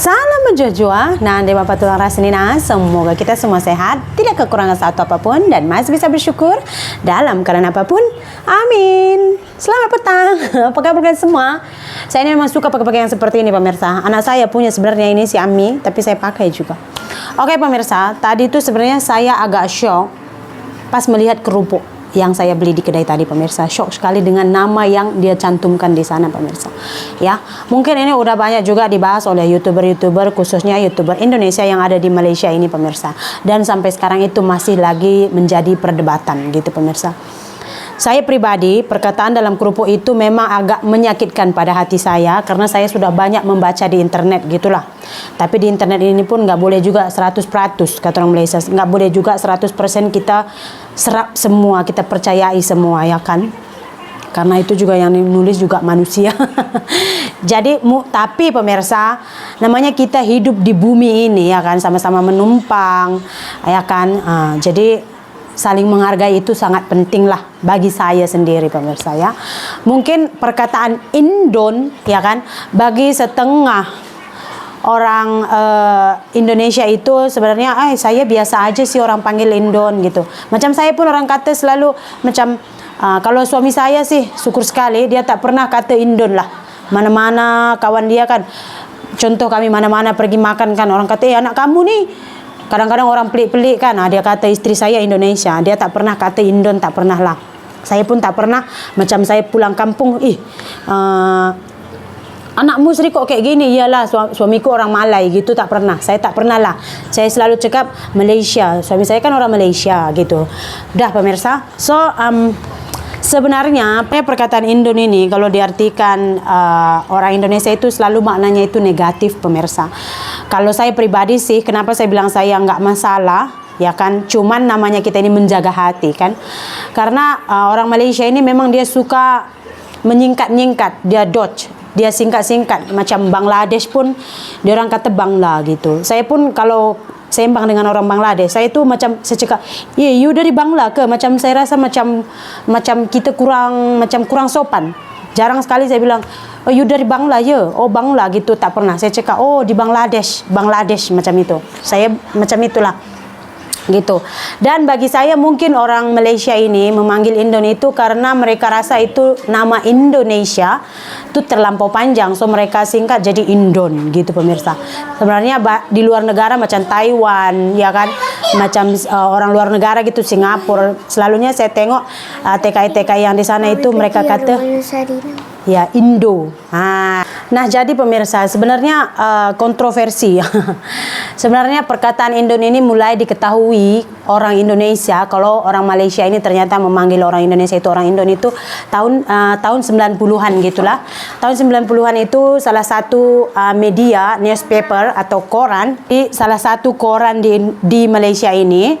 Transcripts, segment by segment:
Salam menjojua, nande Bapak Tulang Rasenina. Semoga kita semua sehat, tidak kekurangan satu apapun, dan masih bisa bersyukur dalam keadaan apapun. Amin. Selamat petang. Apa kabar kalian semua? Saya ini memang suka pakai pakaian seperti ini, pemirsa. Anak saya punya sebenarnya ini si Ami, tapi saya pakai juga. Oke, pemirsa, tadi itu sebenarnya saya agak shock pas melihat kerupuk yang saya beli di kedai tadi, pemirsa. Shock sekali dengan nama yang dia cantumkan di sana, pemirsa. Ya, mungkin ini udah banyak juga dibahas oleh youtuber-youtuber, khususnya youtuber Indonesia yang ada di Malaysia ini, pemirsa. Dan sampai sekarang itu masih lagi menjadi perdebatan gitu, pemirsa. Saya pribadi, perkataan dalam kerupuk itu memang agak menyakitkan pada hati saya karena saya sudah banyak membaca di internet gitulah. Tapi di internet ini pun nggak boleh juga 100% kata orang Malaysia, nggak boleh juga 100% kita serap semua, kita percayai semua, ya kan? Karena itu juga yang nulis juga manusia. Jadi, tapi pemirsa, namanya kita hidup di bumi ini, ya kan, sama-sama menumpang, ya kan? Jadi saling menghargai itu sangat penting lah bagi saya sendiri, pemirsa, ya. Mungkin perkataan Indon, ya kan, bagi setengah orang Indonesia itu sebenarnya saya biasa aja sih orang panggil Indon gitu. Macam saya pun orang kata selalu macam kalau suami saya sih syukur sekali dia tak pernah kata Indon lah. Mana-mana kawan dia kan, contoh kami mana-mana pergi makan kan, orang kata anak kamu nih. Kadang-kadang orang pelik-pelik kan, dia kata istri saya Indonesia, dia tak pernah kata Indon, tak pernah lah. Saya pun tak pernah, macam saya pulang kampung, anakmu Sri kok kayak gini, iyalah suamiku orang Malay gitu, tak pernah. Saya tak pernah lah. Saya selalu cakap Malaysia, suami saya kan orang Malaysia gitu. Udah, pemirsa. So, sebenarnya perkataan Indon ini kalau diartikan orang Indonesia itu selalu maknanya itu negatif, pemirsa. Kalau saya pribadi sih, kenapa saya bilang saya nggak masalah, ya kan? Cuman namanya kita ini menjaga hati kan. Karena orang Malaysia ini memang dia suka menyingkat-nyingkat, dia dodge, dia singkat-singkat. Macam Bangladesh pun dia orang kata Bangla gitu. Saya pun kalau sembang dengan orang Bangladesh, saya itu macam saya cakap, you dari Bangla ke? Macam saya rasa macam kita kurang sopan. Jarang sekali saya bilang, oh you dari Bangla ya? Oh Bangla gitu, tak pernah. Saya cakap, oh di Bangladesh macam itu. Saya macam itulah. Gitu. Dan bagi saya mungkin orang Malaysia ini memanggil Indon itu karena mereka rasa itu nama Indonesia itu terlampau panjang, so mereka singkat jadi Indon gitu, pemirsa. Sebenarnya di luar negara macam Taiwan, ya kan, macam orang luar negara gitu, Singapura, selalunya saya tengok TKI yang di sana itu mereka kata ya Indo. Nah jadi pemirsa, sebenarnya kontroversi. Sebenarnya perkataan Indon ini mulai diketahui orang Indonesia kalau orang Malaysia ini ternyata memanggil orang Indonesia itu orang Indon itu tahun 90-an gitulah. Tahun 90-an itu salah satu media newspaper atau koran, di salah satu koran di Malaysia ini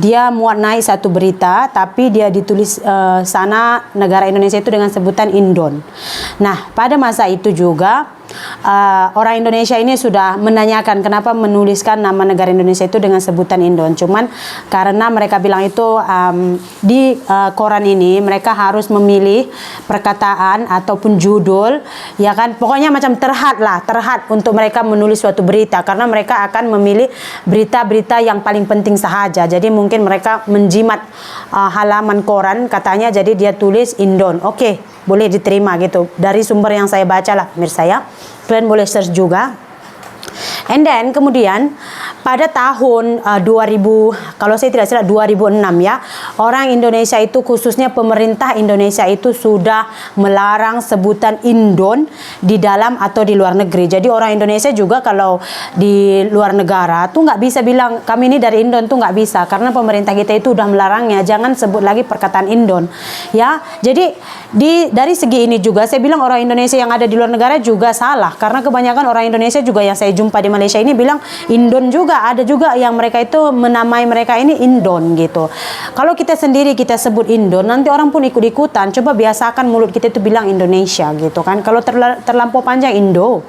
dia muat naik satu berita, tapi dia ditulis sana negara Indonesia itu dengan sebutan Indon. Nah, pada masa itu juga orang Indonesia ini sudah menanyakan kenapa menuliskan nama negara Indonesia itu dengan sebutan Indon. Cuman karena mereka bilang itu di koran ini mereka harus memilih perkataan ataupun judul, ya kan, pokoknya macam terhad untuk mereka menulis suatu berita, karena mereka akan memilih berita-berita yang paling penting sahaja. Jadi mungkin mereka menjimat halaman koran katanya, jadi dia tulis Indon. Oke, boleh diterima gitu dari sumber yang saya baca lah, pemirsa, ya. Kalian boleh search juga. And then kemudian pada tahun 2000, kalau saya tidak salah 2006 ya, orang Indonesia itu khususnya pemerintah Indonesia itu sudah melarang sebutan Indon di dalam atau di luar negeri. Jadi orang Indonesia juga kalau di luar negara tuh nggak bisa bilang kami ini dari Indon, tuh nggak bisa, karena pemerintah kita itu udah melarangnya. Jangan sebut lagi perkataan Indon, ya. Jadi dari segi ini juga saya bilang orang Indonesia yang ada di luar negara juga salah, karena kebanyakan orang Indonesia juga yang saya jumpa di Malaysia ini bilang Indon juga. Ada juga yang mereka itu menamai mereka ini Indon gitu. Kalau kita sendiri kita sebut Indon, nanti orang pun ikut-ikutan. Coba biasakan mulut kita itu bilang Indonesia gitu kan. Kalau terlampau panjang Indo,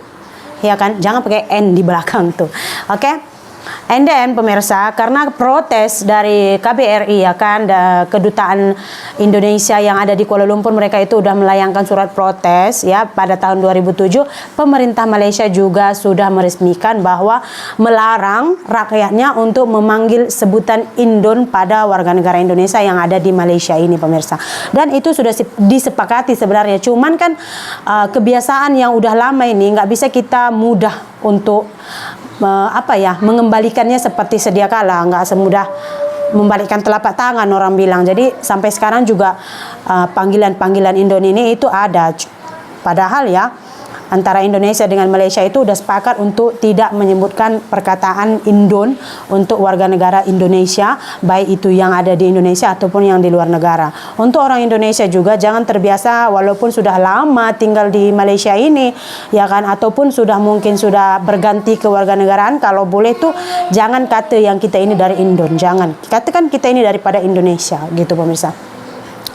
ya kan, jangan pakai N di belakang tuh. Oke. And then pemirsa, karena protes dari KBRI ya kan, kedutaan Indonesia yang ada di Kuala Lumpur, mereka itu udah melayangkan surat protes ya pada tahun 2007. Pemerintah Malaysia juga sudah meresmikan bahwa melarang rakyatnya untuk memanggil sebutan Indon pada warga negara Indonesia yang ada di Malaysia ini pemirsa. Dan itu sudah disepakati sebenarnya. Cuman kan kebiasaan yang udah lama ini nggak bisa kita mudah untuk mengembalikannya seperti sedia kala, nggak semudah membalikkan telapak tangan orang bilang. Jadi sampai sekarang juga panggilan-panggilan Indon ini itu ada. Padahal ya antara Indonesia dengan Malaysia itu udah sepakat untuk tidak menyebutkan perkataan Indon untuk warga negara Indonesia, baik itu yang ada di Indonesia ataupun yang di luar negara. Untuk orang Indonesia juga jangan terbiasa walaupun sudah lama tinggal di Malaysia ini ya kan, ataupun mungkin sudah berganti ke warga negaraan, kalau boleh tuh jangan kata yang kita ini dari Indon, jangan. Katakan kita ini daripada Indonesia gitu pemirsa.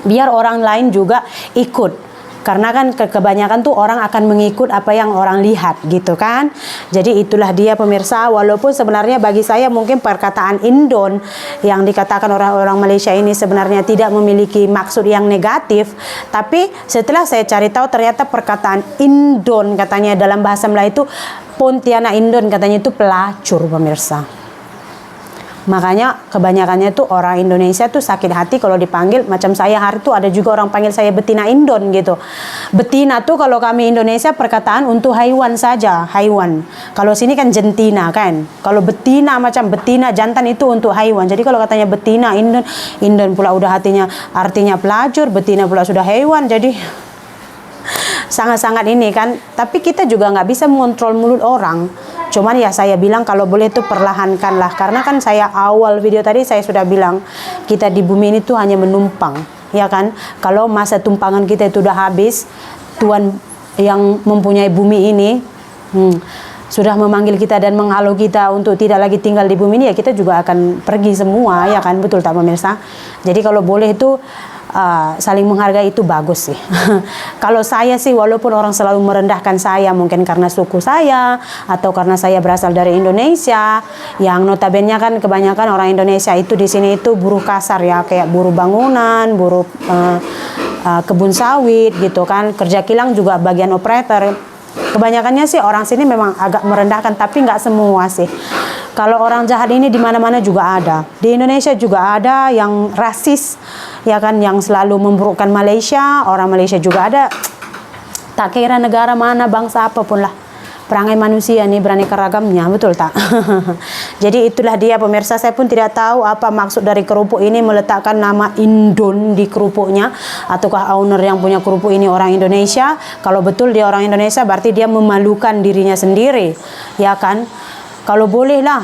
Biar orang lain juga ikut. Karena kan kebanyakan tuh orang akan mengikut apa yang orang lihat gitu kan. Jadi itulah dia pemirsa, walaupun sebenarnya bagi saya mungkin perkataan Indon yang dikatakan orang-orang Malaysia ini sebenarnya tidak memiliki maksud yang negatif, tapi setelah saya cari tahu ternyata perkataan Indon katanya dalam bahasa Melayu itu Pontianak Indon, katanya itu pelacur pemirsa. Makanya kebanyakannya tuh orang Indonesia tuh sakit hati kalau dipanggil, macam saya hari tuh ada juga orang panggil saya betina Indon gitu. Betina tuh kalau kami Indonesia perkataan untuk haiwan saja, haiwan. Kalau sini kan jentina kan. Kalau betina macam betina jantan itu untuk haiwan. Jadi kalau katanya betina Indon, Indon pula udah artinya pelacur, betina pula sudah hewan. Jadi sangat-sangat ini kan. Tapi kita juga nggak bisa mengontrol mulut orang. Cuman ya saya bilang kalau boleh itu perlahankanlah. Karena kan saya awal video tadi saya sudah bilang kita di bumi ini tuh hanya menumpang, ya kan? Kalau masa tumpangan kita itu udah habis, Tuhan yang mempunyai bumi ini sudah memanggil kita dan menghalau kita untuk tidak lagi tinggal di bumi ini, ya kita juga akan pergi semua, ya kan? Betul tak pemirsa? Jadi kalau boleh itu saling menghargai itu bagus sih. Kalau saya sih walaupun orang selalu merendahkan saya mungkin karena suku saya atau karena saya berasal dari Indonesia, yang notabene kan kebanyakan orang Indonesia itu di sini itu buruh kasar ya, kayak buruh bangunan, buruh kebun sawit gitu kan, kerja kilang juga bagian operator. Kebanyakannya sih orang sini memang agak merendahkan, tapi nggak semua sih. Kalau orang jahat ini di mana-mana juga ada. Di Indonesia juga ada yang rasis, ya kan, yang selalu memburukkan Malaysia. Orang Malaysia juga ada. Tak kira negara mana, bangsa apapun lah. Perangai manusia nih beraneka ragamnya, betul tak? Jadi itulah dia pemirsa, saya pun tidak tahu apa maksud dari kerupuk ini meletakkan nama Indon di kerupuknya, ataukah owner yang punya kerupuk ini orang Indonesia. Kalau betul dia orang Indonesia berarti dia memalukan dirinya sendiri, ya kan? Kalau boleh lah,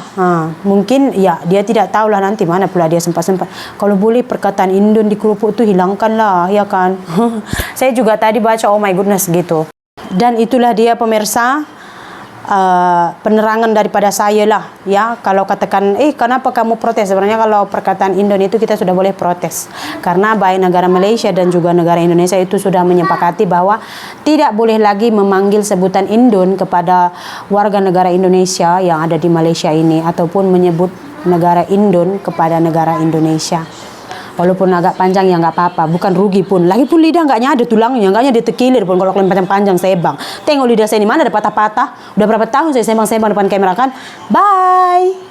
mungkin ya dia tidak tahu lah nanti mana pula dia sempat-sempat. Kalau boleh perkataan Indon di kerupuk itu hilangkanlah, ya kan? Saya juga tadi baca, oh my goodness gitu. Dan itulah dia pemirsa, penerangan daripada saya lah ya. Kalau katakan kenapa kamu protes, sebenarnya kalau perkataan Indon itu kita sudah boleh protes karena baik negara Malaysia dan juga negara Indonesia itu sudah menyepakati bahwa tidak boleh lagi memanggil sebutan Indon kepada warga negara Indonesia yang ada di Malaysia ini, ataupun menyebut negara Indon kepada negara Indonesia. Walaupun agak panjang ya nggak apa-apa, bukan rugi pun. Lagipun lidah nggak nyada tulangnya, nggak nyada terkilir pun kalau kalian panjang-panjang sebang. Tengok lidah saya ini mana ada patah-patah. Udah berapa tahun saya sembang-sembang depan kamera kan. Bye.